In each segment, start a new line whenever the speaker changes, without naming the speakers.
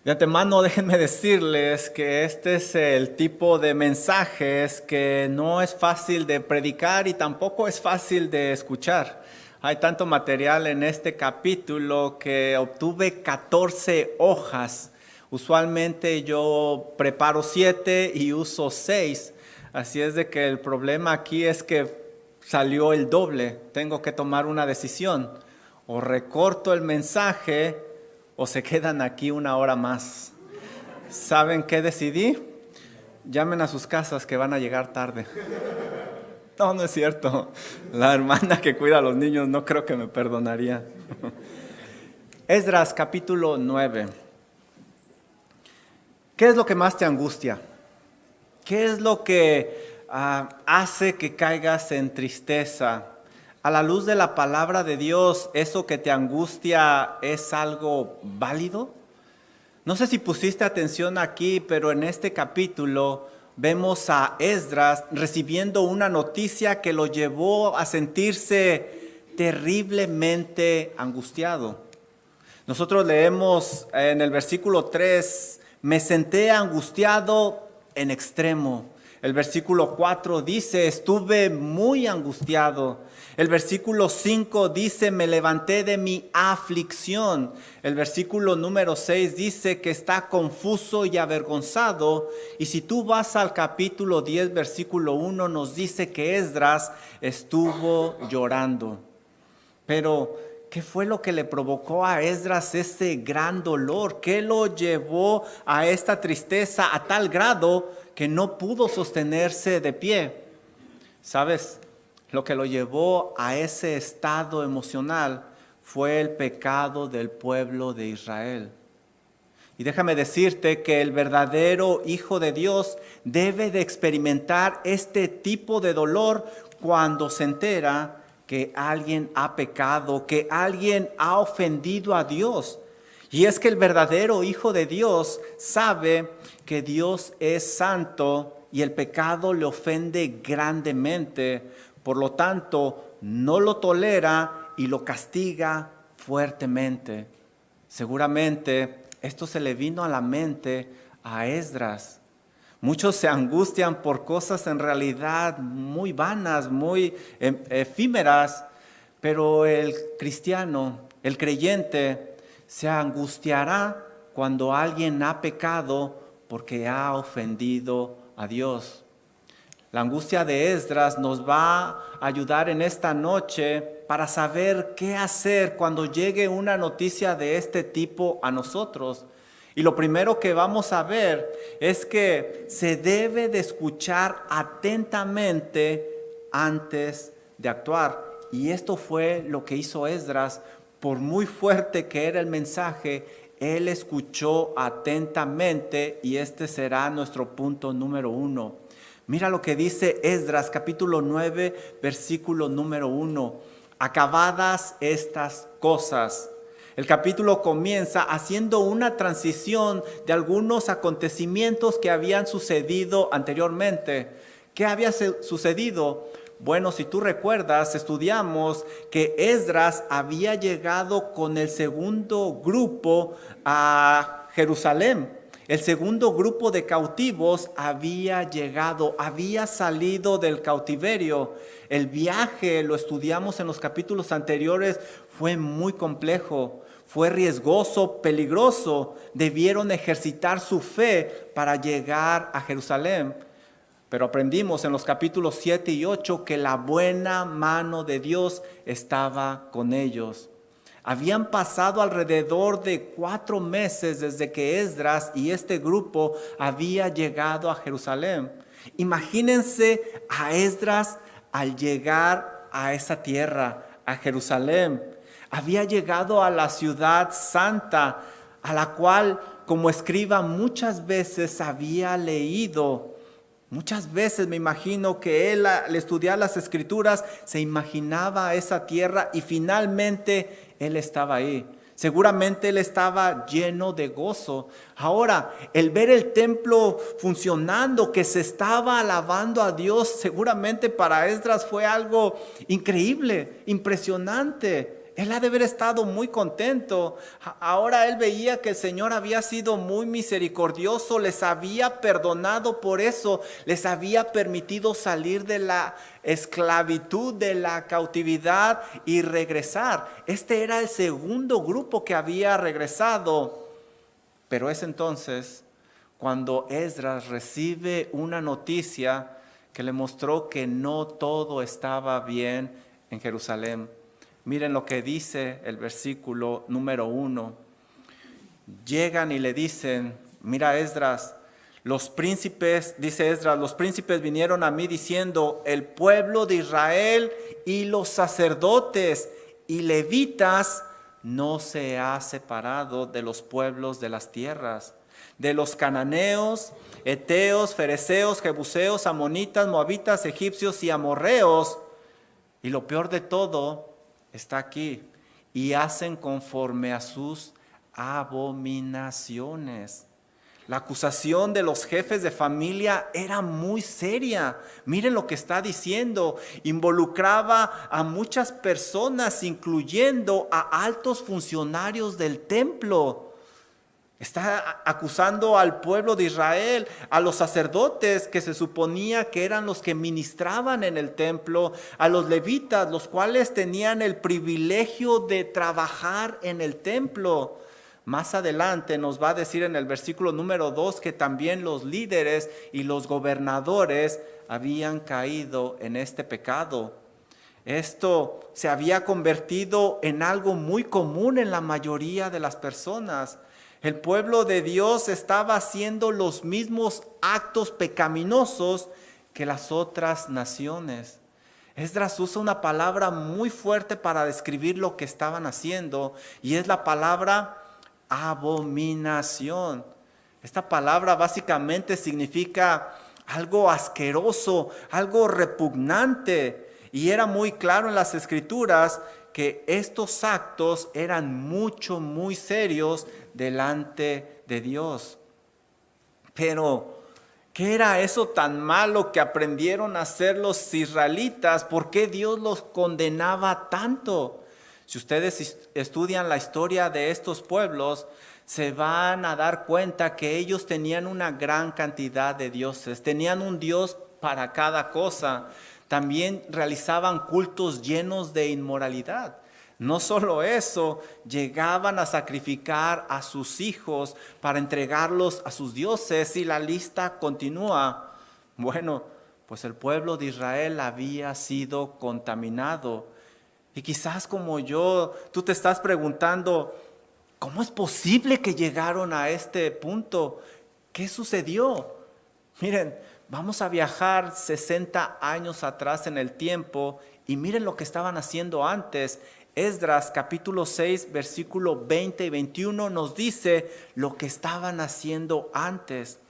De antemano, déjenme decirles que este es el tipo de mensajes que no es fácil de predicar y tampoco es fácil de escuchar. Hay tanto material en este capítulo que obtuve 14 hojas. Usualmente yo preparo 7 y uso 6. Así es de que el problema aquí es que salió el doble. Tengo que tomar una decisión. O recorto el mensaje o se quedan aquí una hora más. ¿Saben qué decidí? Llamen a sus casas que van a llegar tarde. No, no es cierto. La hermana que cuida a los niños no creo que me perdonaría. Esdras capítulo 9. ¿Qué es lo que más te angustia? ¿Qué es lo que hace que caigas en tristeza? A la luz de la palabra de Dios, ¿eso que te angustia es algo válido? No sé si pusiste atención aquí, pero en este capítulo vemos a Esdras recibiendo una noticia que lo llevó a sentirse terriblemente angustiado. Nosotros leemos en el versículo 3, me senté angustiado en extremo. El versículo 4 dice, estuve muy angustiado. El versículo 5 dice, me levanté de mi aflicción. El versículo número 6 dice que está confuso y avergonzado. Y si tú vas al capítulo 10, versículo 1, nos dice que Esdras estuvo llorando. Pero, ¿qué fue lo que le provocó a Esdras ese gran dolor? ¿Qué lo llevó a esta tristeza a tal grado que no pudo sostenerse de pie? ¿Sabes? Lo que lo llevó a ese estado emocional fue el pecado del pueblo de Israel. Y déjame decirte que el verdadero Hijo de Dios debe de experimentar este tipo de dolor cuando se entera que alguien ha pecado, que alguien ha ofendido a Dios. Y es que el verdadero Hijo de Dios sabe que Dios es santo y el pecado le ofende grandemente. Por lo tanto, no lo tolera y lo castiga fuertemente. Seguramente esto se le vino a la mente a Esdras. Muchos se angustian por cosas en realidad muy vanas, muy efímeras, pero el cristiano, el creyente, se angustiará cuando alguien ha pecado porque ha ofendido a Dios. La angustia de Esdras nos va a ayudar en esta noche para saber qué hacer cuando llegue una noticia de este tipo a nosotros. Y lo primero que vamos a ver es que se debe de escuchar atentamente antes de actuar. Y esto fue lo que hizo Esdras. Por muy fuerte que era el mensaje, él escuchó atentamente y este será nuestro punto número 1. Mira lo que dice Esdras capítulo 9, versículo número 1. Acabadas estas cosas. El capítulo comienza haciendo una transición de algunos acontecimientos que habían sucedido anteriormente. ¿Qué había sucedido? Bueno, si tú recuerdas, estudiamos que Esdras había llegado con el segundo grupo a Jerusalén. El segundo grupo de cautivos había llegado, había salido del cautiverio. El viaje, lo estudiamos en los capítulos anteriores, fue muy complejo, fue riesgoso, peligroso. Debieron ejercitar su fe para llegar a Jerusalén. Pero aprendimos en los capítulos 7 y 8 que la buena mano de Dios estaba con ellos. Habían pasado alrededor de 4 meses desde que Esdras y este grupo había llegado a Jerusalén. Imagínense a Esdras al llegar a esa tierra, a Jerusalén. Había llegado a la ciudad santa, a la cual como escriba muchas veces había leído. Muchas veces me imagino que él al estudiar las escrituras se imaginaba esa tierra y finalmente él estaba ahí. Seguramente él estaba lleno de gozo. Ahora, el ver el templo funcionando, que se estaba alabando a Dios, seguramente para Esdras fue algo increíble, impresionante. Él ha de haber estado muy contento. Ahora él veía que el Señor había sido muy misericordioso, les había perdonado por eso, les había permitido salir de la esclavitud, de la cautividad y regresar. Este era el segundo grupo que había regresado. Pero es entonces cuando Esdras recibe una noticia que le mostró que no todo estaba bien en Jerusalén. Miren lo que dice el versículo número 1. Llegan y le dicen, mira Esdras, los príncipes, dice Esdras, los príncipes vinieron a mí diciendo, el pueblo de Israel y los sacerdotes y levitas no se ha separado de los pueblos de las tierras, de los cananeos, heteos, fereceos, jebuseos, amonitas, moabitas, egipcios y amorreos. Y lo peor de todo está aquí. Y hacen conforme a sus abominaciones. La acusación de los jefes de familia era muy seria. Miren lo que está diciendo. Involucraba a muchas personas, incluyendo a altos funcionarios del templo. Está acusando al pueblo de Israel, a los sacerdotes que se suponía que eran los que ministraban en el templo, a los levitas, los cuales tenían el privilegio de trabajar en el templo. Más adelante nos va a decir en el versículo número 2 que también los líderes y los gobernadores habían caído en este pecado. Esto se había convertido en algo muy común en la mayoría de las personas. El pueblo de Dios estaba haciendo los mismos actos pecaminosos que las otras naciones. Esdras usa una palabra muy fuerte para describir lo que estaban haciendo y es la palabra abominación. Esta palabra básicamente significa algo asqueroso, algo repugnante. Y era muy claro en las Escrituras que estos actos eran muy serios delante de Dios. Pero, ¿qué era eso tan malo que aprendieron a hacer los israelitas? ¿Por qué Dios los condenaba tanto? Si ustedes estudian la historia de estos pueblos, se van a dar cuenta que ellos tenían una gran cantidad de dioses, tenían un dios para cada cosa. También realizaban cultos llenos de inmoralidad. No solo eso, llegaban a sacrificar a sus hijos para entregarlos a sus dioses y la lista continúa. Bueno, pues el pueblo de Israel había sido contaminado. Y quizás como yo, tú te estás preguntando, ¿cómo es posible que llegaron a este punto? ¿Qué sucedió? Miren, vamos a viajar 60 años atrás en el tiempo y miren lo que estaban haciendo antes. Esdras capítulo 6, versículo 20 y 21 nos dice lo que estaban haciendo antes.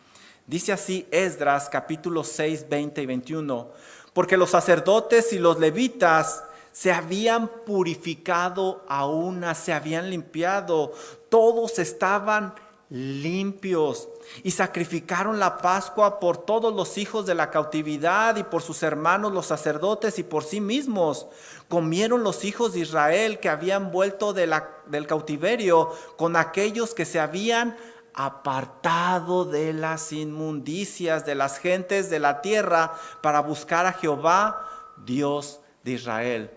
Dice así Esdras capítulo 6, 20 y 21. Porque los sacerdotes y los levitas se habían purificado a una, se habían limpiado, todos estaban limpios y sacrificaron la Pascua por todos los hijos de la cautividad y por sus hermanos los sacerdotes y por sí mismos. Comieron los hijos de Israel que habían vuelto del cautiverio con aquellos que se habían apartado de las inmundicias de las gentes de la tierra para buscar a Jehová, Dios de Israel.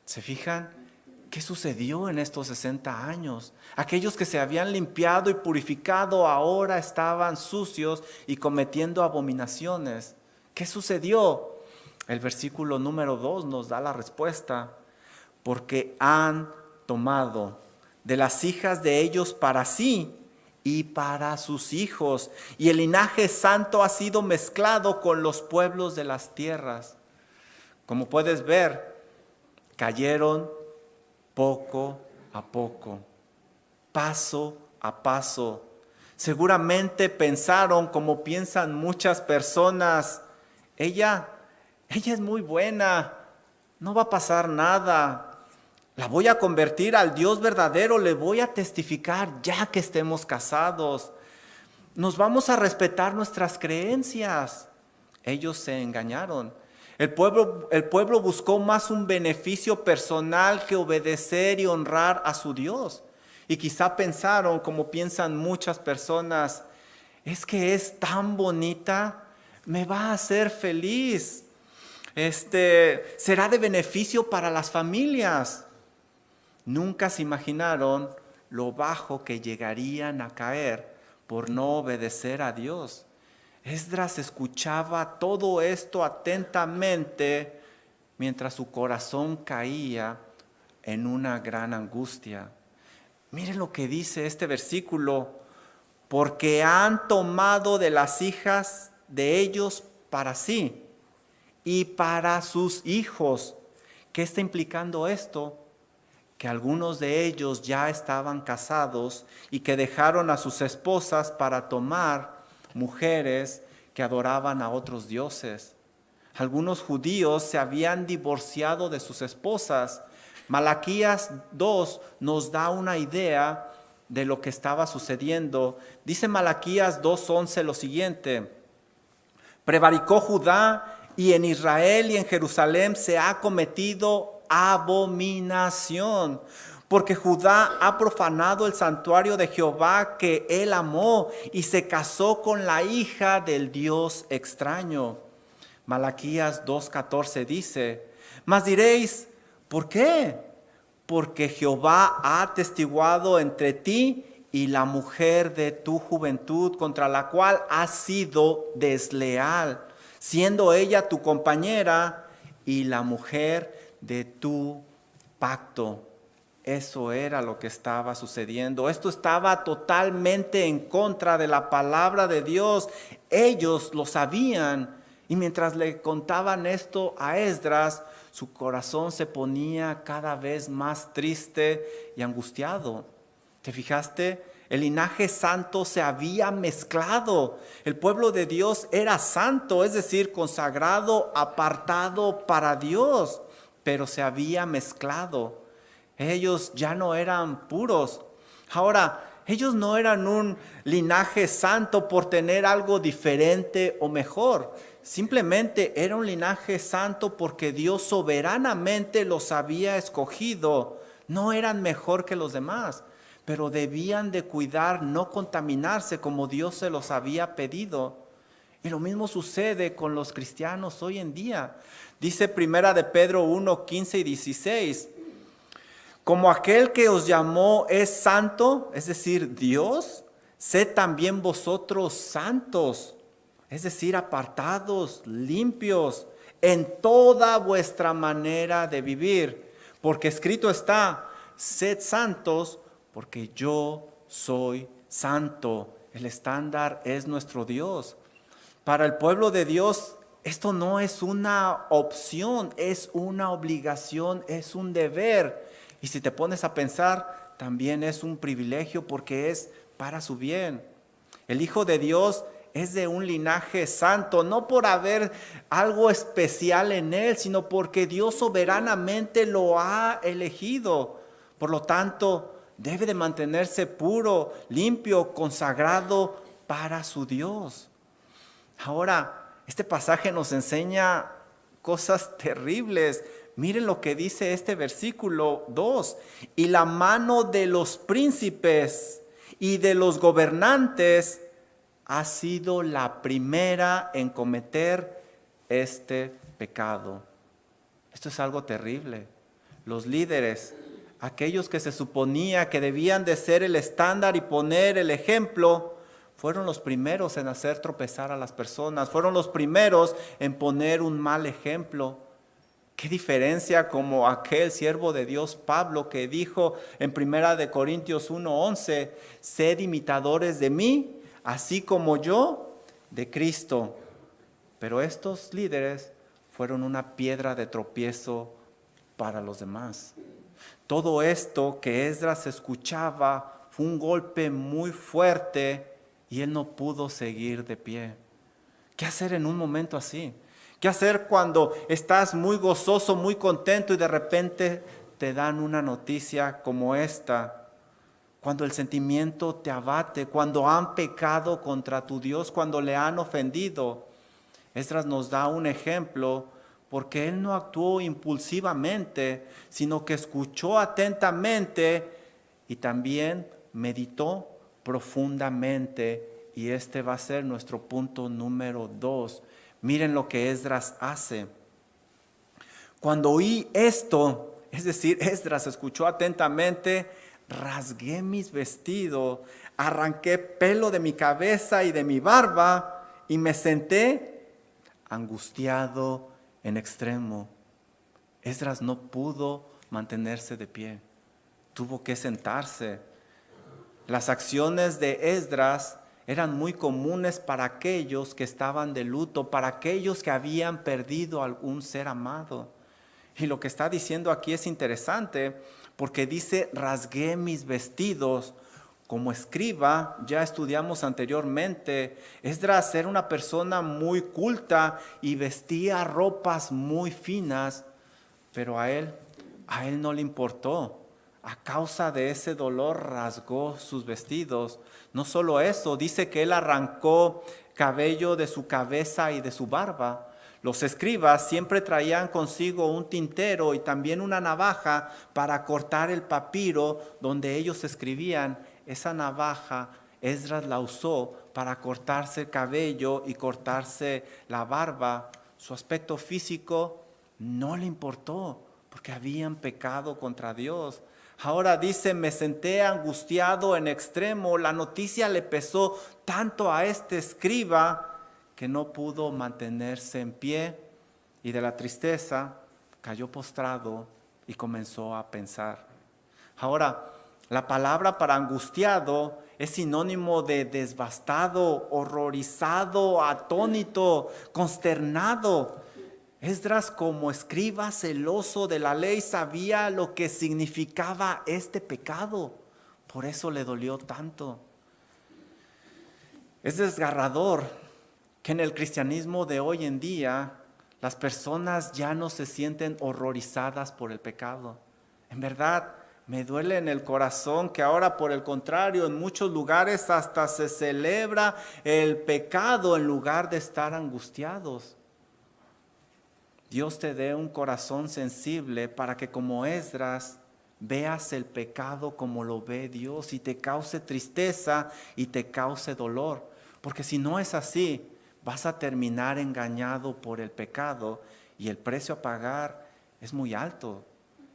¿Se fijan? ¿Qué sucedió en estos 60 años? Aquellos que se habían limpiado y purificado ahora estaban sucios y cometiendo abominaciones. ¿Qué sucedió? El versículo número 2 nos da la respuesta. Porque han tomado de las hijas de ellos para sí y para sus hijos, y el linaje santo ha sido mezclado con los pueblos de las tierras. Como puedes ver, cayeron poco a poco, paso a paso. Seguramente pensaron, como piensan muchas personas, ella es muy buena, no va a pasar nada. La voy a convertir al Dios verdadero, le voy a testificar ya que estemos casados. Nos vamos a respetar nuestras creencias. Ellos se engañaron. El pueblo buscó más un beneficio personal que obedecer y honrar a su Dios. Y quizá pensaron, como piensan muchas personas, es que es tan bonita, me va a hacer feliz. Será de beneficio para las familias. Nunca se imaginaron lo bajo que llegarían a caer por no obedecer a Dios. Esdras escuchaba todo esto atentamente mientras su corazón caía en una gran angustia. Miren lo que dice este versículo: porque han tomado de las hijas de ellos para sí y para sus hijos. ¿Qué está implicando esto? Que algunos de ellos ya estaban casados y que dejaron a sus esposas para tomar mujeres que adoraban a otros dioses. Algunos judíos se habían divorciado de sus esposas. Malaquías 2 nos da una idea de lo que estaba sucediendo. Dice Malaquías 2:11 lo siguiente: prevaricó Judá y en Israel y en Jerusalén se ha cometido abominación, porque Judá ha profanado el santuario de Jehová que él amó y se casó con la hija del Dios extraño. Malaquías 2:14 dice: mas diréis, ¿por qué? Porque Jehová ha atestiguado entre ti y la mujer de tu juventud, contra la cual has sido desleal, siendo ella tu compañera y la mujer de tu pacto. Eso era lo que estaba sucediendo. Esto estaba totalmente en contra de la palabra de Dios. Ellos lo sabían, y mientras le contaban esto a Esdras, su corazón se ponía cada vez más triste y angustiado. ¿Te fijaste? El linaje santo se había mezclado. El pueblo de Dios era santo, es decir, consagrado, apartado para Dios, pero se había mezclado. Ellos ya no eran puros. Ahora, ellos no eran un linaje santo por tener algo diferente o mejor. Simplemente era un linaje santo porque Dios soberanamente los había escogido. No eran mejor que los demás, pero debían de cuidar no contaminarse como Dios se los había pedido. Y lo mismo sucede con los cristianos hoy en día. Dice Primera de Pedro 1:15 y 16. Como aquel que os llamó es santo, es decir, Dios, sed también vosotros santos, es decir, apartados, limpios, en toda vuestra manera de vivir. Porque escrito está: sed santos, porque yo soy santo. El estándar es nuestro Dios. Para el pueblo de Dios, esto no es una opción, es una obligación, es un deber. Y si te pones a pensar, también es un privilegio porque es para su bien. El Hijo de Dios es de un linaje santo, no por haber algo especial en él, sino porque Dios soberanamente lo ha elegido. Por lo tanto, debe de mantenerse puro, limpio, consagrado para su Dios. Ahora, este pasaje nos enseña cosas terribles. Miren lo que dice este versículo 2. Y la mano de los príncipes y de los gobernantes ha sido la primera en cometer este pecado. Esto es algo terrible. Los líderes, aquellos que se suponía que debían de ser el estándar y poner el ejemplo, fueron los primeros en hacer tropezar a las personas. Fueron los primeros en poner un mal ejemplo. Qué diferencia como aquel siervo de Dios Pablo que dijo en 1 Corintios 1:11, sed imitadores de mí, así como yo de Cristo. Pero estos líderes fueron una piedra de tropiezo para los demás. Todo esto que Esdras escuchaba fue un golpe muy fuerte y él no pudo seguir de pie. ¿Qué hacer en un momento así? ¿Qué hacer cuando estás muy gozoso, muy contento y de repente te dan una noticia como esta? Cuando el sentimiento te abate, cuando han pecado contra tu Dios, cuando le han ofendido. Esdras nos da un ejemplo porque él no actuó impulsivamente, sino que escuchó atentamente y también meditó profundamente. Y este va a ser nuestro punto número 2. Miren lo que Esdras hace. Cuando oí esto, es decir, Esdras escuchó atentamente, rasgué mis vestidos, arranqué pelo de mi cabeza y de mi barba y me senté angustiado en extremo. Esdras no pudo mantenerse de pie, tuvo que sentarse. Las acciones de Esdras eran muy comunes para aquellos que estaban de luto, para aquellos que habían perdido algún ser amado. Y lo que está diciendo aquí es interesante porque dice, rasgué mis vestidos. Como escriba, ya estudiamos anteriormente, Esdras era una persona muy culta y vestía ropas muy finas, pero a él no le importó. A causa de ese dolor rasgó sus vestidos. No solo eso, dice que él arrancó cabello de su cabeza y de su barba. Los escribas siempre traían consigo un tintero y también una navaja para cortar el papiro donde ellos escribían. Esa navaja Esdras la usó para cortarse el cabello y cortarse la barba. Su aspecto físico no le importó porque habían pecado contra Dios. Ahora dice, me senté angustiado en extremo. La noticia le pesó tanto a este escriba que no pudo mantenerse en pie y de la tristeza cayó postrado y comenzó a pensar. Ahora, la palabra para angustiado es sinónimo de devastado, horrorizado, atónito, consternado. Esdras, como escriba celoso de la ley, sabía lo que significaba este pecado. Por eso le dolió tanto. Es desgarrador que en el cristianismo de hoy en día las personas ya no se sienten horrorizadas por el pecado. En verdad, me duele en el corazón que ahora, por el contrario, en muchos lugares hasta se celebra el pecado en lugar de estar angustiados. Dios te dé un corazón sensible para que, como Esdras, veas el pecado como lo ve Dios y te cause tristeza y te cause dolor. Porque si no es así, vas a terminar engañado por el pecado y el precio a pagar es muy alto.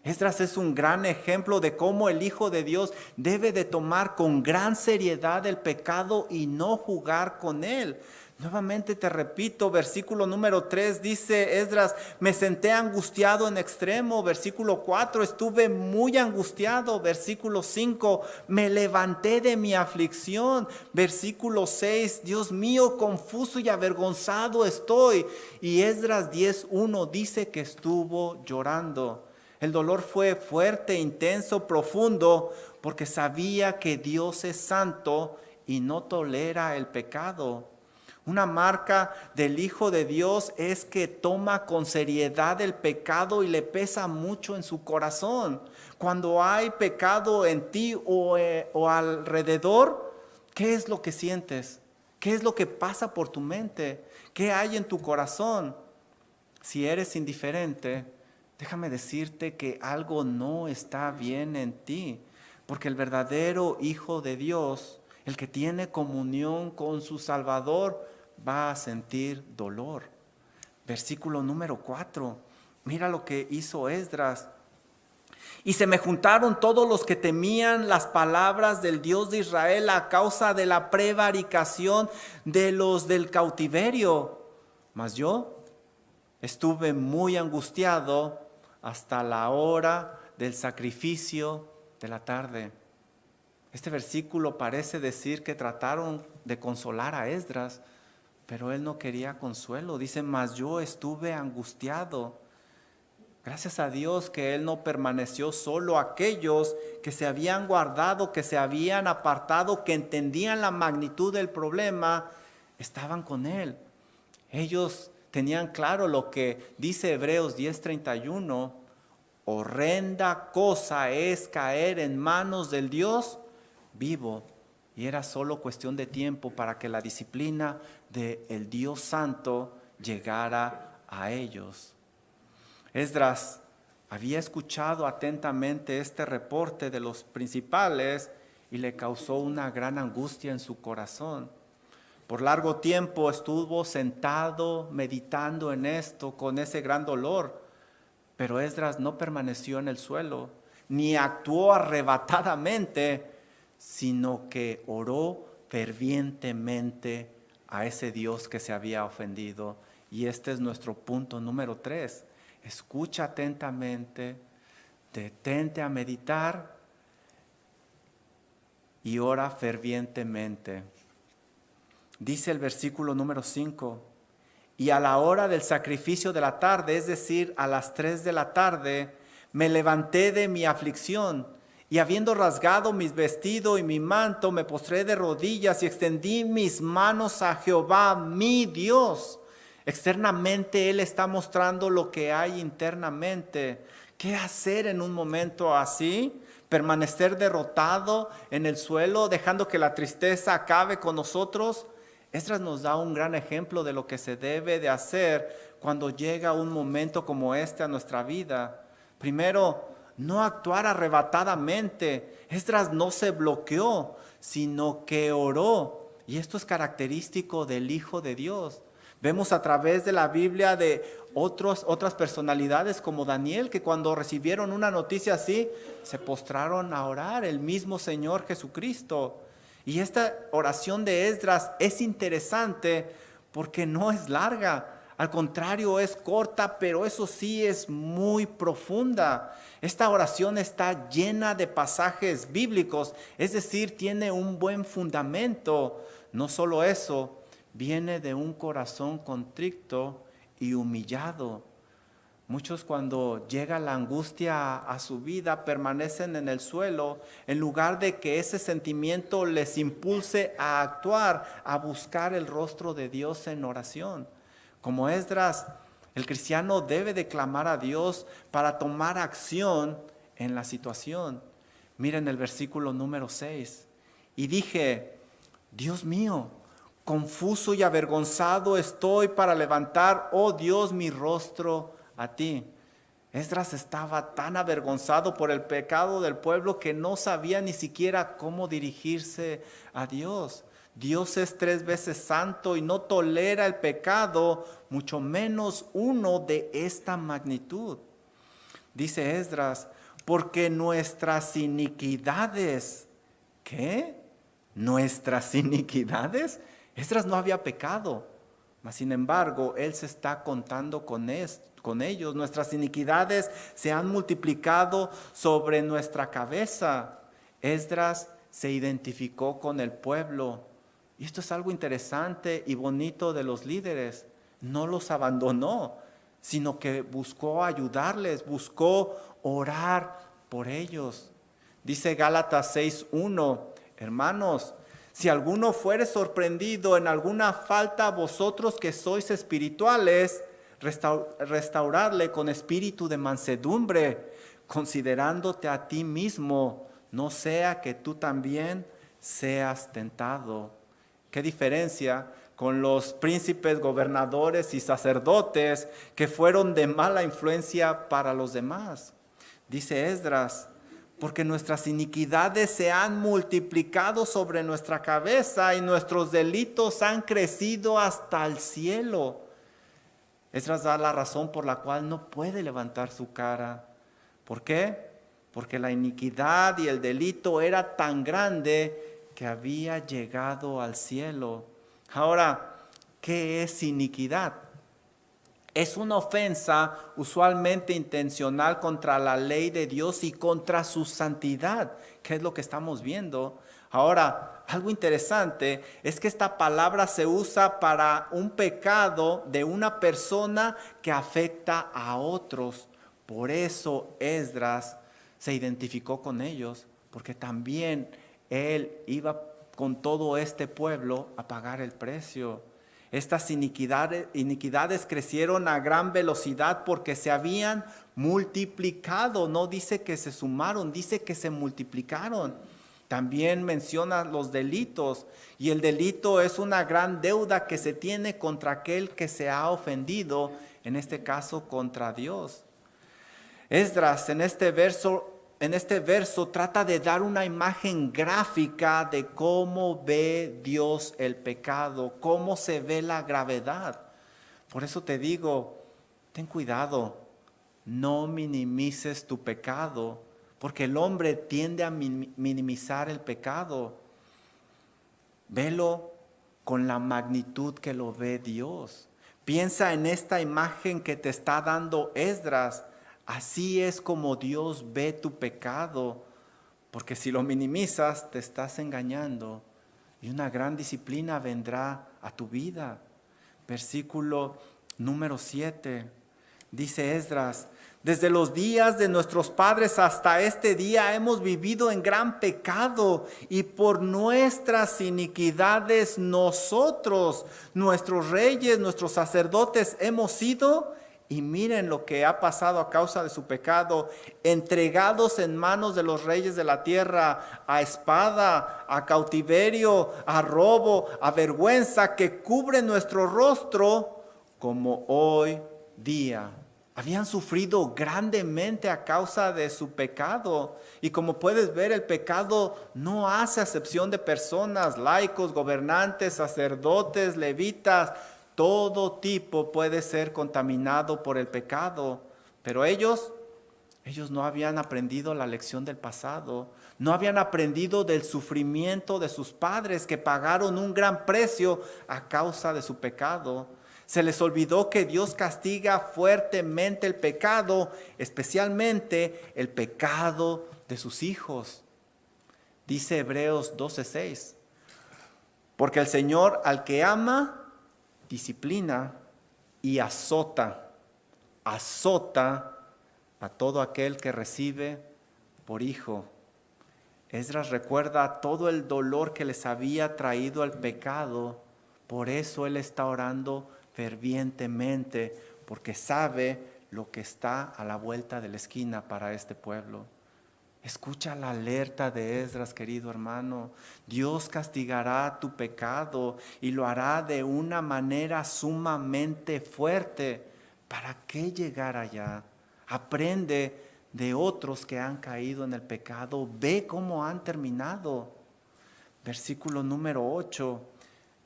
Esdras es un gran ejemplo de cómo el Hijo de Dios debe de tomar con gran seriedad el pecado y no jugar con él. Nuevamente te repito, versículo número 3 dice Esdras, me senté angustiado en extremo. Versículo 4, estuve muy angustiado. Versículo 5, me levanté de mi aflicción. Versículo 6, Dios mío, confuso y avergonzado estoy. Y Esdras 10:1 dice que estuvo llorando. El dolor fue fuerte, intenso, profundo, porque sabía que Dios es santo y no tolera el pecado. Una marca del Hijo de Dios es que toma con seriedad el pecado y le pesa mucho en su corazón. Cuando hay pecado en ti o alrededor, ¿qué es lo que sientes? ¿Qué es lo que pasa por tu mente? ¿Qué hay en tu corazón? Si eres indiferente, déjame decirte que algo no está bien en ti, porque el verdadero Hijo de Dios, el que tiene comunión con su Salvador, va a sentir dolor. Versículo número 4. Mira lo que hizo Esdras. Y se me juntaron todos los que temían las palabras del Dios de Israel a causa de la prevaricación de los del cautiverio. Mas yo estuve muy angustiado hasta la hora del sacrificio de la tarde. Este versículo parece decir que trataron de consolar a Esdras, pero él no quería consuelo. Dice, mas yo estuve angustiado. Gracias a Dios que él no permaneció solo. Aquellos que se habían guardado, que se habían apartado, que entendían la magnitud del problema, estaban con él. Ellos tenían claro lo que dice Hebreos 10:31. Horrenda cosa es caer en manos del Dios vivo. Y era solo cuestión de tiempo para que la disciplina del Dios Santo llegara a ellos. Esdras había escuchado atentamente este reporte de los principales y le causó una gran angustia en su corazón. Por largo tiempo estuvo sentado meditando en esto con ese gran dolor, pero Esdras no permaneció en el suelo, ni actuó arrebatadamente, sino que oró fervientemente a ese Dios que se había ofendido. Y este es nuestro punto número 3. Escucha atentamente, detente a meditar y ora fervientemente. Dice el versículo número 5, y a la hora del sacrificio de la tarde, es decir, a las 3 de la tarde, me levanté de mi aflicción y habiendo rasgado mis vestidos y mi manto, me postré de rodillas y extendí mis manos a Jehová, mi Dios. Externamente Él está mostrando lo que hay internamente. ¿Qué hacer en un momento así? ¿Permanecer derrotado en el suelo, dejando que la tristeza acabe con nosotros? Esdras nos da un gran ejemplo de lo que se debe de hacer cuando llega un momento como este a nuestra vida. Primero, no actuar arrebatadamente. Esdras no se bloqueó, sino que oró. Y esto es característico del Hijo de Dios. Vemos a través de la Biblia de otras personalidades como Daniel, que cuando recibieron una noticia así, se postraron a orar, el mismo Señor Jesucristo. Y esta oración de Esdras es interesante porque no es larga. Al contrario, es corta, pero eso sí es muy profunda. Esta oración está llena de pasajes bíblicos, es decir, tiene un buen fundamento. No solo eso, viene de un corazón contrito y humillado. Muchos cuando llega la angustia a su vida permanecen en el suelo en lugar de que ese sentimiento les impulse a actuar, a buscar el rostro de Dios en oración. Como Esdras, el cristiano debe de clamar a Dios para tomar acción en la situación. Miren el versículo número 6. Y dije, Dios mío, confuso y avergonzado estoy para levantar, oh Dios, mi rostro a ti. Esdras estaba tan avergonzado por el pecado del pueblo que no sabía ni siquiera cómo dirigirse a Dios. Dios es 3 veces santo y no tolera el pecado, mucho menos uno de esta magnitud. Dice Esdras, porque nuestras iniquidades, ¿qué? ¿Nuestras iniquidades? Esdras no había pecado, mas sin embargo, él se está contando con ellos. Nuestras iniquidades se han multiplicado sobre nuestra cabeza. Esdras se identificó con el pueblo. Y esto es algo interesante y bonito de los líderes. No los abandonó, sino que buscó ayudarles, buscó orar por ellos. Dice Gálatas 6:1, hermanos, si alguno fuere sorprendido en alguna falta, vosotros que sois espirituales, restaurarle con espíritu de mansedumbre, considerándote a ti mismo, no sea que tú también seas tentado. ¿Qué diferencia con los príncipes, gobernadores y sacerdotes que fueron de mala influencia para los demás? Dice Esdras, porque nuestras iniquidades se han multiplicado sobre nuestra cabeza y nuestros delitos han crecido hasta el cielo. Esdras da la razón por la cual no puede levantar su cara. ¿Por qué? Porque la iniquidad y el delito era tan grande que había llegado al cielo. Ahora, ¿qué es iniquidad? Es una ofensa usualmente intencional contra la ley de Dios y contra su santidad, que es lo que estamos viendo. Ahora, algo interesante es que esta palabra se usa para un pecado de una persona que afecta a otros. Por eso Esdras se identificó con ellos, porque también él iba con todo este pueblo a pagar el precio. Estas iniquidades crecieron a gran velocidad porque se habían multiplicado. No dice que se sumaron, dice que se multiplicaron. También menciona los delitos, y el delito es una gran deuda que se tiene contra aquel que se ha ofendido, en este caso contra Dios. Esdras en este verso trata de dar una imagen gráfica de cómo ve Dios el pecado, cómo se ve la gravedad. Por eso te digo, ten cuidado, no minimices tu pecado, porque el hombre tiende a minimizar el pecado. Velo con la magnitud que lo ve Dios. Piensa en esta imagen que te está dando Esdras. Así es como Dios ve tu pecado, porque si lo minimizas te estás engañando y una gran disciplina vendrá a tu vida. Versículo número 7, dice Esdras: desde los días de nuestros padres hasta este día hemos vivido en gran pecado, y por nuestras iniquidades nosotros, nuestros reyes, nuestros sacerdotes hemos sido, y miren lo que ha pasado a causa de su pecado, entregados en manos de los reyes de la tierra, a espada, a cautiverio, a robo, a vergüenza que cubre nuestro rostro, como hoy día. Habían sufrido grandemente a causa de su pecado. Y como puedes ver, el pecado no hace acepción de personas, laicos, gobernantes, sacerdotes, levitas. Todo tipo puede ser contaminado por el pecado. Pero ellos no habían aprendido la lección del pasado. No habían aprendido del sufrimiento de sus padres que pagaron un gran precio a causa de su pecado. Se les olvidó que Dios castiga fuertemente el pecado, especialmente el pecado de sus hijos. Dice Hebreos 12:6, porque el Señor al que ama, disciplina y azota a todo aquel que recibe por hijo. Esdras recuerda todo el dolor que les había traído el pecado, por eso él está orando fervientemente, porque sabe lo que está a la vuelta de la esquina para este pueblo. Escucha la alerta de Esdras, querido hermano. Dios castigará tu pecado y lo hará de una manera sumamente fuerte. ¿Para qué llegar allá? Aprende de otros que han caído en el pecado. Ve cómo han terminado. Versículo número 8.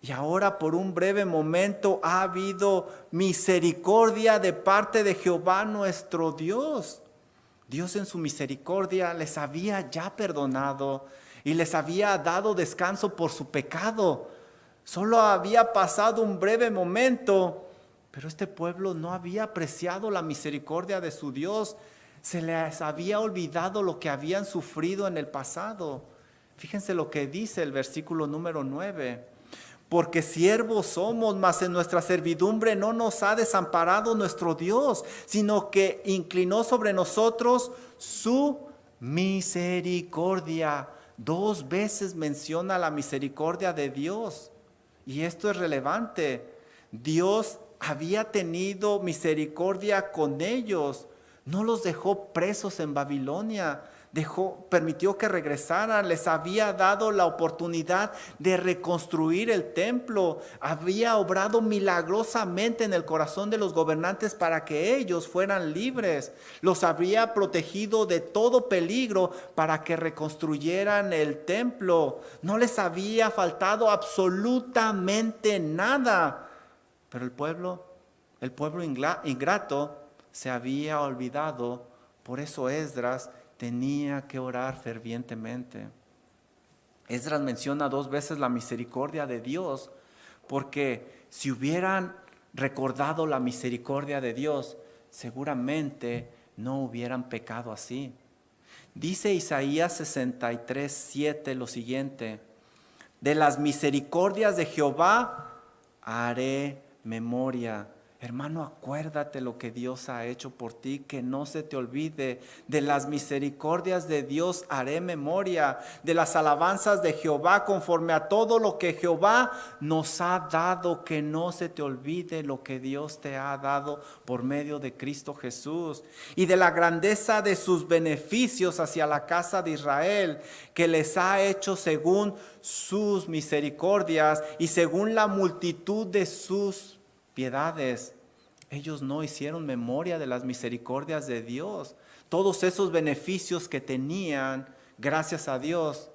Y ahora por un breve momento ha habido misericordia de parte de Jehová nuestro Dios. Dios en su misericordia les había ya perdonado y les había dado descanso por su pecado. Solo había pasado un breve momento, pero este pueblo no había apreciado la misericordia de su Dios. Se les había olvidado lo que habían sufrido en el pasado. Fíjense lo que dice el versículo número 9. Porque siervos somos, mas en nuestra servidumbre no nos ha desamparado nuestro Dios, sino que inclinó sobre nosotros su misericordia. 2 veces menciona la misericordia de Dios. Y esto es relevante. Dios había tenido misericordia con ellos. No los dejó presos en Babilonia. Permitió que regresaran, les había dado la oportunidad de reconstruir el templo, había obrado milagrosamente en el corazón de los gobernantes para que ellos fueran libres, los había protegido de todo peligro para que reconstruyeran el templo, no les había faltado absolutamente nada, pero el pueblo ingrato se había olvidado. Por eso Esdras tenía que orar fervientemente. Esdras menciona 2 veces la misericordia de Dios, porque si hubieran recordado la misericordia de Dios, seguramente no hubieran pecado así. Dice Isaías 63:7 lo siguiente: de las misericordias de Jehová haré memoria. Hermano, acuérdate lo que Dios ha hecho por ti, que no se te olvide. De las misericordias de Dios haré memoria, de las alabanzas de Jehová conforme a todo lo que Jehová nos ha dado, que no se te olvide lo que Dios te ha dado por medio de Cristo Jesús. Y de la grandeza de sus beneficios hacia la casa de Israel, que les ha hecho según sus misericordias y según la multitud de sus piedades. Ellos no hicieron memoria de las misericordias de Dios. todos esos beneficios que tenían, gracias a Dios,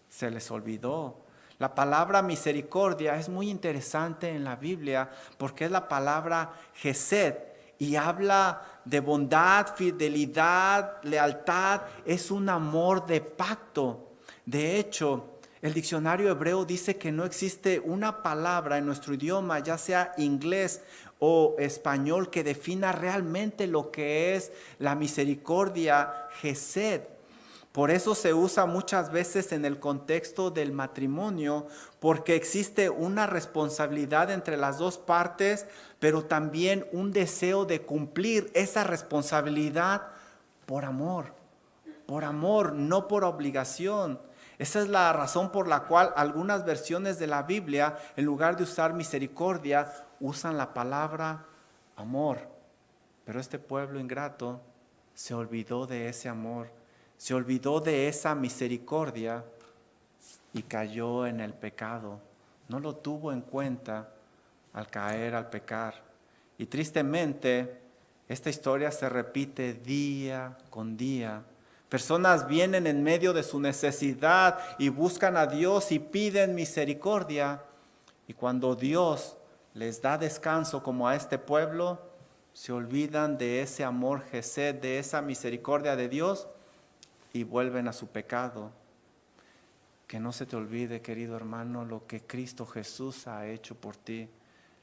se les olvidó. La palabra misericordia es muy interesante en la Biblia porque es la palabra Gesed y habla de bondad, fidelidad, lealtad. Es un amor de pacto. De hecho, el diccionario hebreo dice que no existe una palabra en nuestro idioma, ya sea inglés o español, que defina realmente lo que es la misericordia Gesed. Por eso se usa muchas veces en el contexto del matrimonio, porque existe una responsabilidad entre las dos partes, pero también un deseo de cumplir esa responsabilidad por amor, no por obligación. Esa es la razón por la cual algunas versiones de la Biblia, en lugar de usar misericordia, usan la palabra amor. Pero este pueblo ingrato se olvidó de ese amor. Se olvidó de esa misericordia y cayó en el pecado. No lo tuvo en cuenta al caer, al pecar. Y tristemente, esta historia se repite día con día. Personas vienen en medio de su necesidad y buscan a Dios y piden misericordia. Y cuando Dios les da descanso como a este pueblo, se olvidan de ese amor Gesed, de esa misericordia de Dios, y vuelven a su pecado. Que no se te olvide, querido hermano, lo que Cristo Jesús ha hecho por ti,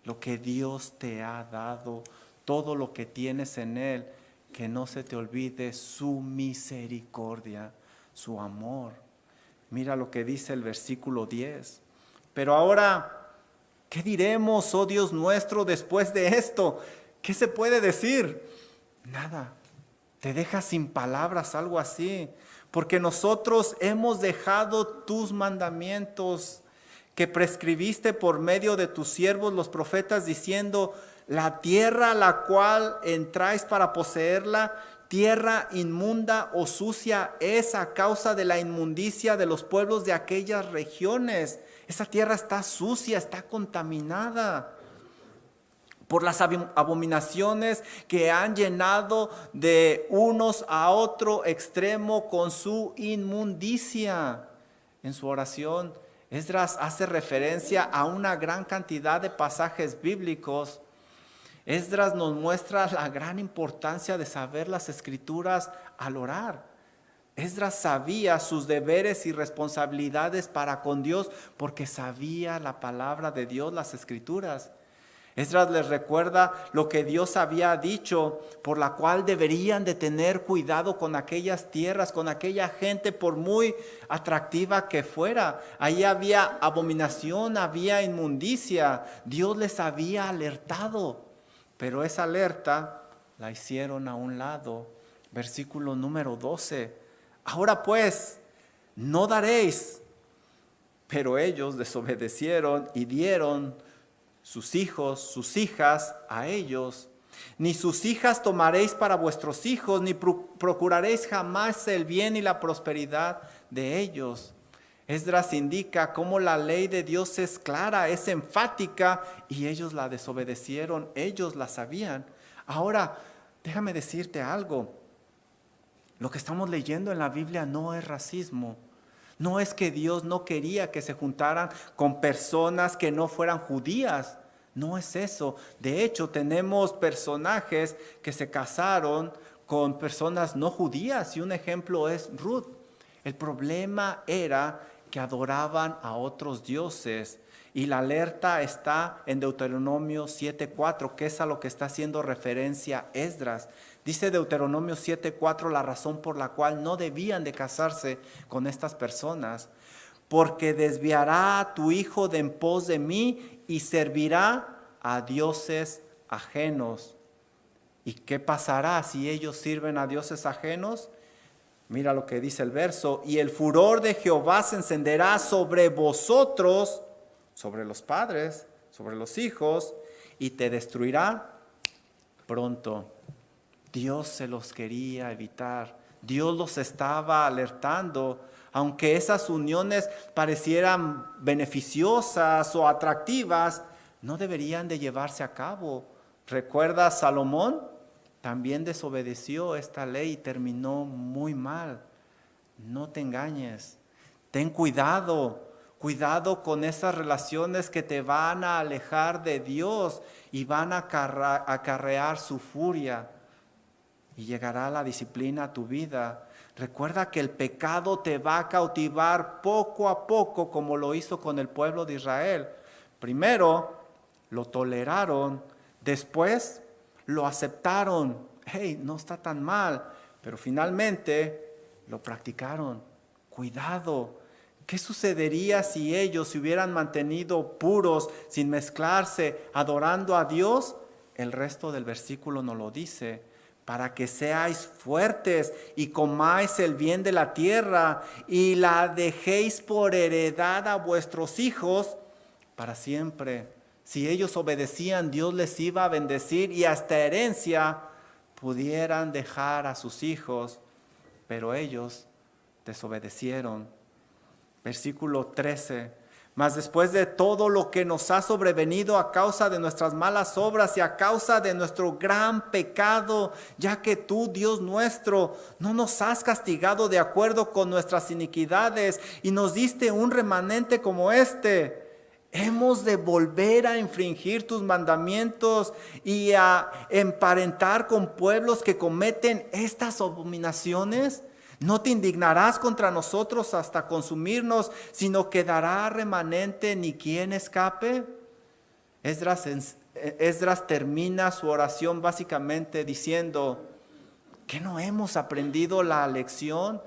lo que Dios te ha dado, todo lo que tienes en Él. Que no se te olvide su misericordia, su amor. Mira lo que dice el versículo 10. Pero ahora, ¿qué diremos, oh Dios nuestro, después de esto? ¿Qué se puede decir? Nada. Te dejas sin palabras algo así, porque nosotros hemos dejado tus mandamientos que prescribiste por medio de tus siervos los profetas, diciendo: la tierra a la cual entráis para poseerla, tierra inmunda o sucia es a causa de la inmundicia de los pueblos de aquellas regiones. Esa tierra está sucia, está contaminada por las abominaciones que han llenado de unos a otro extremo con su inmundicia. En su oración, Esdras hace referencia a una gran cantidad de pasajes bíblicos. Esdras nos muestra la gran importancia de saber las Escrituras al orar. Esdras sabía sus deberes y responsabilidades para con Dios porque sabía la palabra de Dios, las Escrituras. Esdras les recuerda lo que Dios había dicho, por la cual deberían de tener cuidado con aquellas tierras, con aquella gente, por muy atractiva que fuera. Ahí había abominación, había inmundicia. Dios les había alertado, pero esa alerta la hicieron a un lado. Versículo número 12. Ahora pues, no daréis. Pero ellos desobedecieron y dieron sus hijos, sus hijas a ellos. Ni sus hijas tomaréis para vuestros hijos, ni procuraréis jamás el bien y la prosperidad de ellos. Esdras indica cómo la ley de Dios es clara, es enfática, y ellos la desobedecieron, ellos la sabían. Ahora, déjame decirte algo. Lo que estamos leyendo en la Biblia no es racismo. No es que Dios no quería que se juntaran con personas que no fueran judías. No es eso. De hecho, tenemos personajes que se casaron con personas no judías y un ejemplo es Ruth. El problema era que adoraban a otros dioses y la alerta está en Deuteronomio 7:4, que es a lo que está haciendo referencia Esdras. Dice Deuteronomio 7:4 la razón por la cual no debían de casarse con estas personas. Porque desviará a tu hijo de en pos de mí y servirá a dioses ajenos. ¿Y qué pasará si ellos sirven a dioses ajenos? Mira lo que dice el verso. Y el furor de Jehová se encenderá sobre vosotros, sobre los padres, sobre los hijos, y te destruirá pronto. Dios se los quería evitar. Dios los estaba alertando. Aunque esas uniones parecieran beneficiosas o atractivas, no deberían de llevarse a cabo. ¿Recuerda Salomón? también desobedeció esta ley y terminó muy mal. No te engañes. Ten cuidado. Cuidado con esas relaciones que te van a alejar de Dios y van a acarrear su furia. Y llegará la disciplina a tu vida. Recuerda que el pecado te va a cautivar poco a poco, como lo hizo con el pueblo de Israel. Primero lo toleraron, después lo aceptaron. Hey, no está tan mal. Pero finalmente lo practicaron. Cuidado. ¿Qué sucedería si ellos se hubieran mantenido puros, sin mezclarse, adorando a Dios? El resto del versículo nos lo dice. Para que seáis fuertes y comáis el bien de la tierra y la dejéis por heredad a vuestros hijos para siempre. Si ellos obedecían, Dios les iba a bendecir y hasta herencia pudieran dejar a sus hijos, pero ellos desobedecieron. Versículo 13. Mas después de todo lo que nos ha sobrevenido a causa de nuestras malas obras y a causa de nuestro gran pecado, ya que tú, Dios nuestro, no nos has castigado de acuerdo con nuestras iniquidades y nos diste un remanente como este, hemos de volver a infringir tus mandamientos y a emparentar con pueblos que cometen estas abominaciones. No te indignarás contra nosotros hasta consumirnos, sino quedará remanente ni quien escape. Esdras termina su oración básicamente diciendo, ¿qué no hemos aprendido la lección?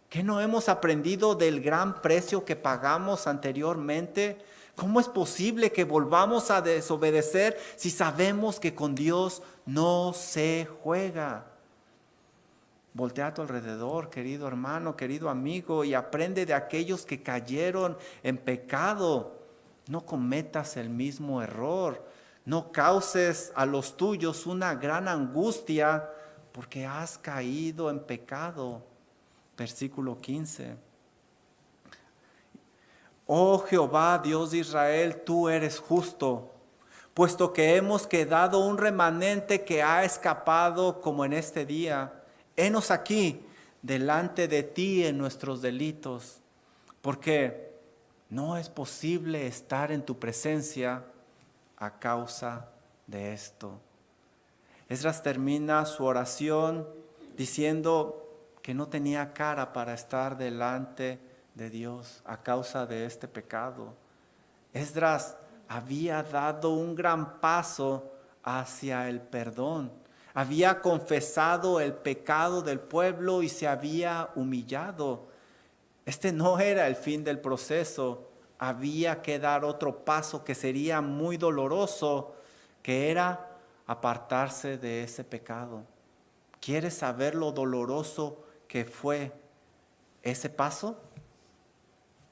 ¿Qué no hemos aprendido del gran precio que pagamos anteriormente? ¿Cómo es posible que volvamos a desobedecer si sabemos que con Dios no se juega? Voltea a tu alrededor, querido hermano, querido amigo, y aprende de aquellos que cayeron en pecado. No cometas el mismo error. No causes a los tuyos una gran angustia porque has caído en pecado. Versículo 15. Oh Jehová, Dios de Israel, tú eres justo, puesto que hemos quedado un remanente que ha escapado como en este día. Henos aquí delante de ti en nuestros delitos, porque no es posible estar en tu presencia a causa de esto. Esdras termina su oración diciendo que no tenía cara para estar delante de Dios a causa de este pecado. Esdras había dado un gran paso hacia el perdón. Había confesado el pecado del pueblo y se había humillado. Este no era el fin del proceso. Había que dar otro paso que sería muy doloroso, que era apartarse de ese pecado. ¿Quieres saber lo doloroso que fue ese paso?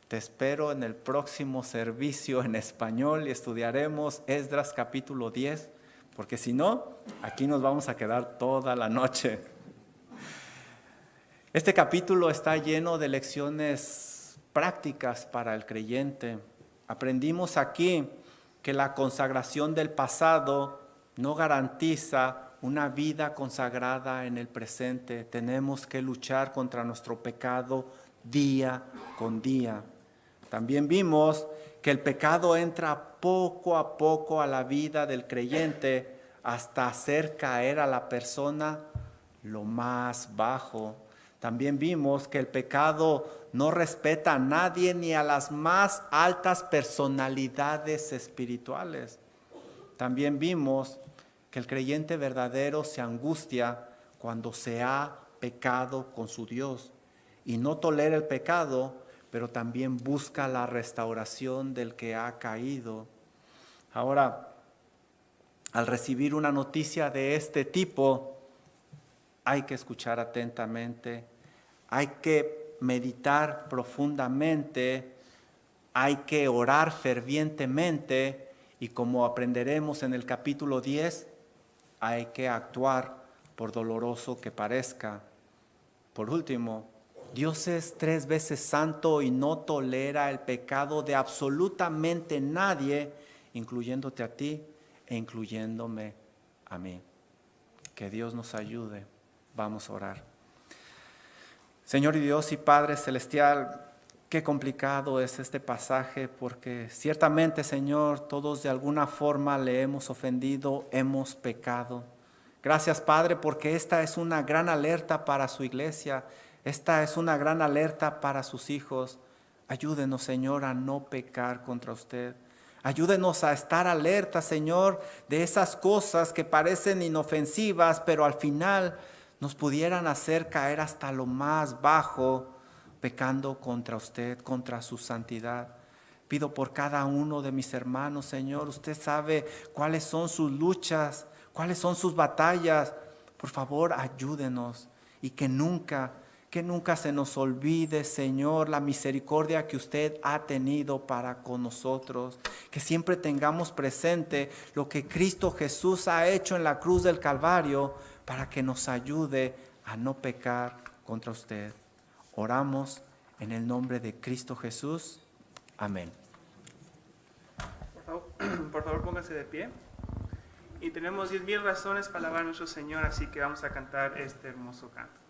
Te espero en el próximo servicio en español y estudiaremos Esdras capítulo 10. Porque si no, aquí nos vamos a quedar toda la noche. Este capítulo está lleno de lecciones prácticas para el creyente. Aprendimos aquí que la consagración del pasado no garantiza una vida consagrada en el presente. Tenemos que luchar contra nuestro pecado día con día. También vimos que el pecado entra poco a poco a la vida del creyente hasta hacer caer a la persona lo más bajo. También vimos que el pecado no respeta a nadie ni a las más altas personalidades espirituales. También vimos que el creyente verdadero se angustia cuando se ha pecado con su Dios y no tolera el pecado, pero también busca la restauración del que ha caído. Ahora, al recibir una noticia de este tipo, hay que escuchar atentamente, hay que meditar profundamente, hay que orar fervientemente y como aprenderemos en el capítulo 10, hay que actuar por doloroso que parezca. Por último, Dios es 3 veces santo y no tolera el pecado de absolutamente nadie, incluyéndote a ti e incluyéndome a mí. Que Dios nos ayude. Vamos a orar. Señor y Dios y Padre Celestial, qué complicado es este pasaje, porque ciertamente, Señor, todos de alguna forma le hemos ofendido, hemos pecado. Gracias, Padre, porque esta es una gran alerta para su iglesia, esta es una gran alerta para sus hijos. Ayúdenos, Señor, a no pecar contra usted. Ayúdenos a estar alerta, Señor, de esas cosas que parecen inofensivas, pero al final nos pudieran hacer caer hasta lo más bajo, pecando contra usted, contra su santidad. Pido por cada uno de mis hermanos, Señor. Usted sabe cuáles son sus luchas, cuáles son sus batallas. Por favor, ayúdenos y que nunca se nos olvide, Señor, la misericordia que usted ha tenido para con nosotros. Que siempre tengamos presente lo que Cristo Jesús ha hecho en la cruz del Calvario para que nos ayude a no pecar contra usted. Oramos en el nombre de Cristo Jesús. Amén.
Por favor, pónganse de pie. Y tenemos 10,000 razones para alabar a nuestro Señor, así que vamos a cantar este hermoso canto.